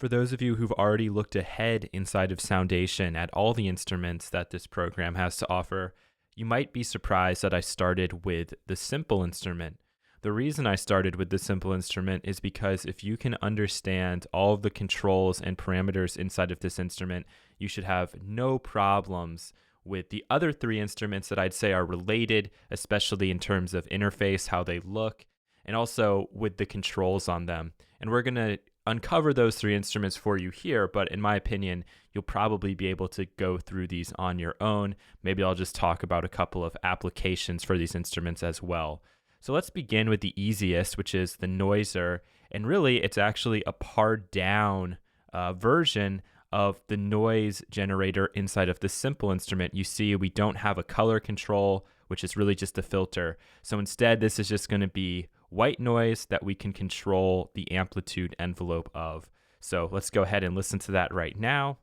For those of you who've already looked ahead inside of Soundation at all the instruments that this program has to offer, you might be surprised that I started with the simple instrument. The reason I started with the simple instrument is because if you can understand all of the controls and parameters inside of this instrument, you should have no problems with the other three instruments that I'd say are related, especially in terms of interface, how they look, and also with the controls on them. And we're going to uncover those three instruments for you here, but in my opinion, you'll probably be able to go through these on your own. Maybe I'll just talk about a couple of applications for these instruments as well. So let's begin with the easiest, which is the noiser. And really, it's actually a pared down version of the noise generator inside of the simple instrument. You see, we don't have a color control, which is really just a filter. So instead, this is just going to be white noise that we can control the amplitude envelope of. So let's go ahead and listen to that right now.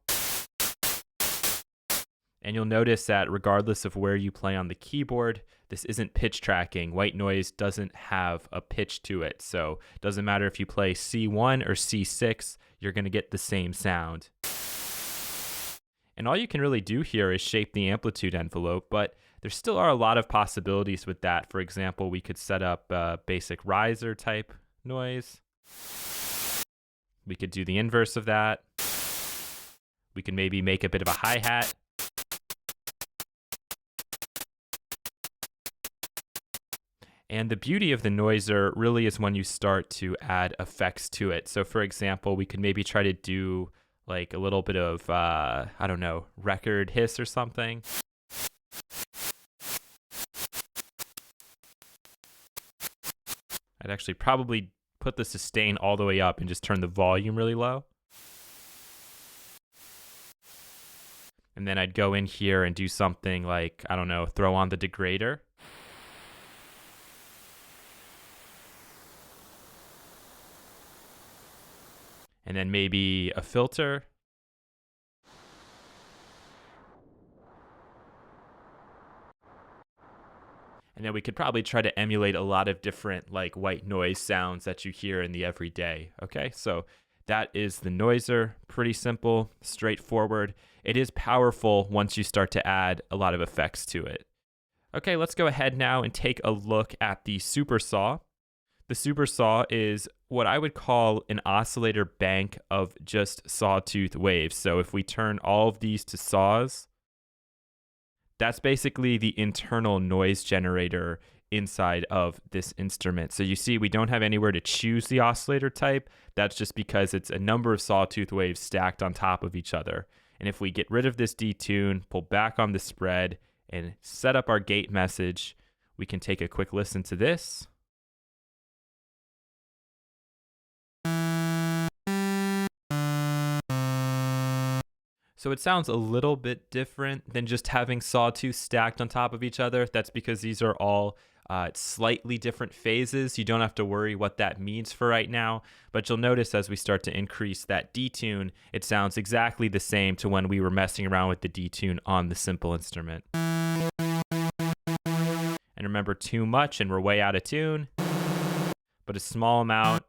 And you'll notice that regardless of where you play on the keyboard, this isn't pitch tracking. White noise doesn't have a pitch to it. So it doesn't matter if you play C1 or C6, you're going to get the same sound. And all you can really do here is shape the amplitude envelope, but there still are a lot of possibilities with that. For example, we could set up a basic riser type noise. We could do the inverse of that. We can maybe make a bit of a hi-hat. And the beauty of the noiser really is when you start to add effects to it. So for example, we could maybe try to do like a little bit of, I don't know, record hiss or something. I'd actually probably put the sustain all the way up and just turn the volume really low. And then I'd go in here and do something like, I don't know, throw on the degrader. And then maybe a filter. And then we could probably try to emulate a lot of different like white noise sounds that you hear in the everyday. Okay, so that is the noiser. Pretty simple, straightforward. It is powerful once you start to add a lot of effects to it. Okay, let's go ahead now and take a look at the super saw. The super saw is what I would call an oscillator bank of just sawtooth waves. So if we turn all of these to saws, that's basically the internal noise generator inside of this instrument. So you see, we don't have anywhere to choose the oscillator type. That's just because it's a number of sawtooth waves stacked on top of each other. And if we get rid of this detune, pull back on the spread, and set up our gate message, we can take a quick listen to this. So it sounds a little bit different than just having sawtooth stacked on top of each other. That's because these are all slightly different phases. You don't have to worry what that means for right now, but you'll notice as we start to increase that detune, it sounds exactly the same to when we were messing around with the detune on the simple instrument. And remember, too much and we're way out of tune, but a small amount.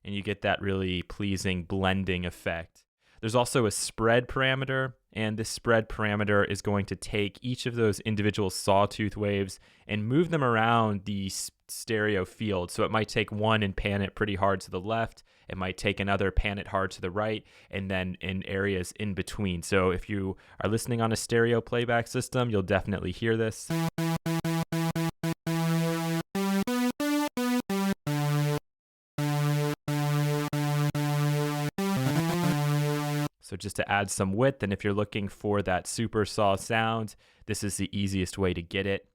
And you get that really pleasing blending effect. There's also a spread parameter, and this spread parameter is going to take each of those individual sawtooth waves and move them around the stereo field. So it might take one and pan it pretty hard to the left. It might take another, pan it hard to the right, and then in areas in between. So if you are listening on a stereo playback system, you'll definitely hear this. So just to add some width, and if you're looking for that super saw sound, this is the easiest way to get it.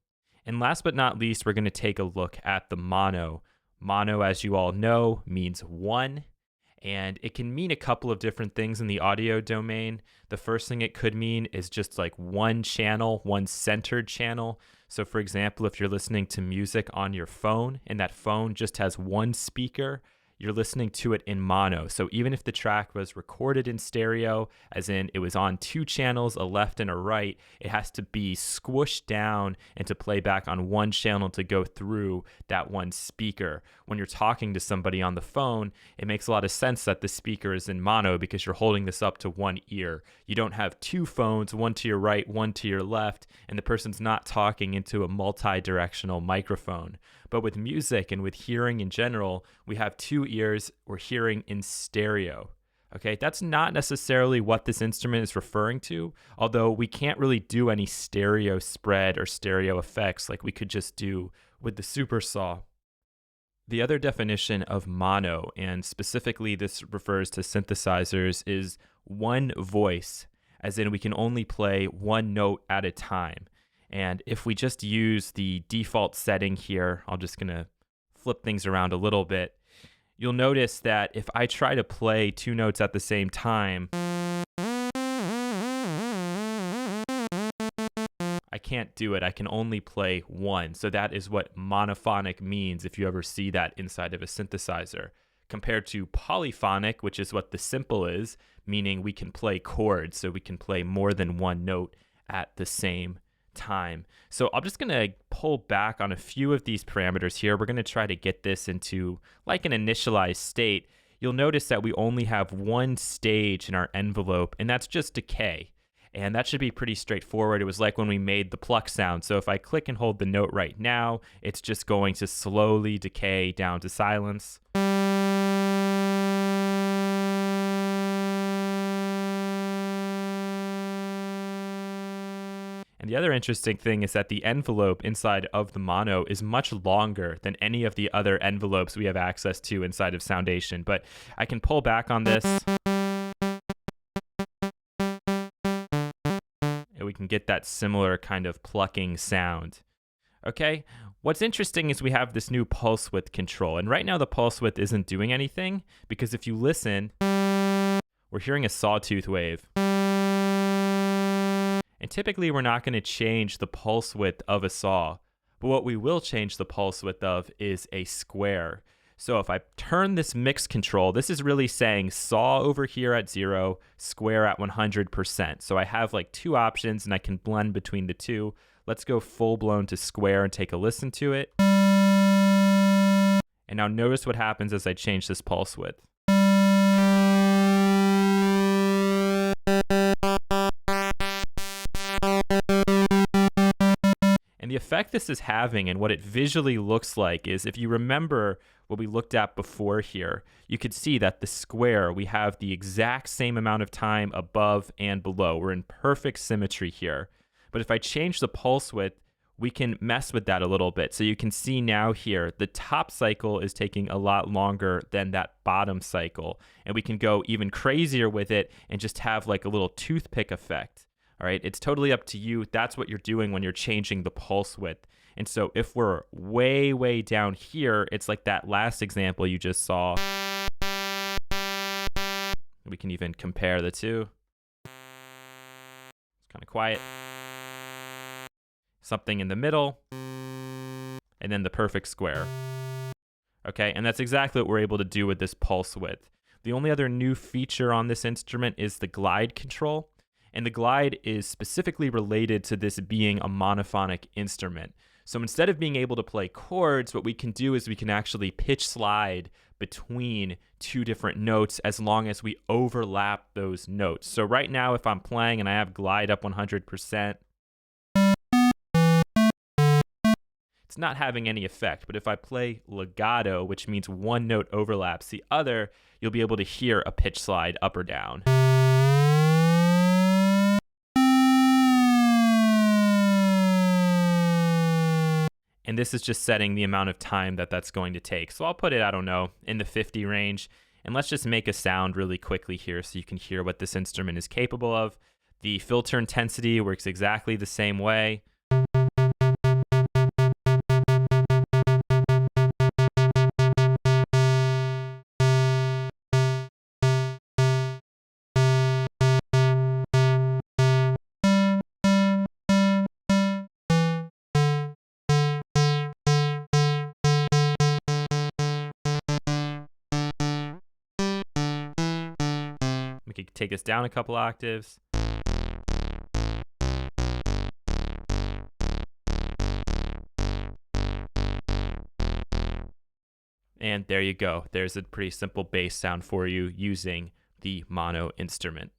And last but not least, we're going to take a look at the mono. Mono, as you all know, means one, and it can mean a couple of different things in the audio domain. The first thing it could mean is just like one channel, one centered channel. So for example, if you're listening to music on your phone and that phone just has one speaker, you're listening to it in mono. So even if the track was recorded in stereo, as in it was on two channels, a left and a right, it has to be squished down and to play back on one channel to go through that one speaker. When you're talking to somebody on the phone, it makes a lot of sense that the speaker is in mono because you're holding this up to one ear. You don't have two phones, one to your right, one to your left, and the person's not talking into a multi-directional microphone. But with music and with hearing in general, we have two ears, we're hearing in stereo. Okay, that's not necessarily what this instrument is referring to, although we can't really do any stereo spread or stereo effects like we could just do with the super saw. The other definition of mono, and specifically this refers to synthesizers, is one voice, as in we can only play one note at a time. And if we just use the default setting here, I'm just going to flip things around a little bit. You'll notice that if I try to play two notes at the same time, I can't do it. I can only play one. So that is what monophonic means if you ever see that inside of a synthesizer. Compared to polyphonic, which is what the simple is, meaning we can play chords, so we can play more than one note at the same time. So I'm just going to pull back on a few of these parameters here. We're going to try to get this into like an initialized state. You'll notice that we only have one stage in our envelope, and that's just decay. And that should be pretty straightforward. It was like when we made the pluck sound. So if I click and hold the note right now, it's just going to slowly decay down to silence. And the other interesting thing is that the envelope inside of the mono is much longer than any of the other envelopes we have access to inside of Soundation. But I can pull back on this, and we can get that similar kind of plucking sound. Okay, what's interesting is we have this new pulse width control. And right now the pulse width isn't doing anything because if you listen, we're hearing a sawtooth wave. And typically we're not going to change the pulse width of a saw, but what we will change the pulse width of is a square. So if I turn this mix control, this is really saying saw over here at 0, square at 100%. So I have like two options and I can blend between the two. Let's go full blown to square and take a listen to it. And now notice what happens as I change this pulse width. And the effect this is having and what it visually looks like is, if you remember what we looked at before here, you could see that the square, we have the exact same amount of time above and below. We're in perfect symmetry here. But if I change the pulse width, we can mess with that a little bit. So you can see now here, the top cycle is taking a lot longer than that bottom cycle. And we can go even crazier with it and just have like a little toothpick effect. All right, it's totally up to you. That's what you're doing when you're changing the pulse width. And so if we're way, way down here, it's like that last example you just saw. We can even compare the two. It's kind of quiet. Something in the middle, and then the perfect square. Okay, and that's exactly what we're able to do with this pulse width. The only other new feature on this instrument is the glide control. And the glide is specifically related to this being a monophonic instrument. So instead of being able to play chords, what we can do is we can actually pitch slide between two different notes as long as we overlap those notes. So right now, if I'm playing and I have glide up 100%, it's not having any effect. But if I play legato, which means one note overlaps the other, you'll be able to hear a pitch slide up or down. And this is just setting the amount of time that that's going to take. So I'll put it, I don't know, in the 50 range. And let's just make a sound really quickly here so you can hear what this instrument is capable of. The filter intensity works exactly the same way. could take this down a couple octaves. And there you go. There's a pretty simple bass sound for you using the mono instrument.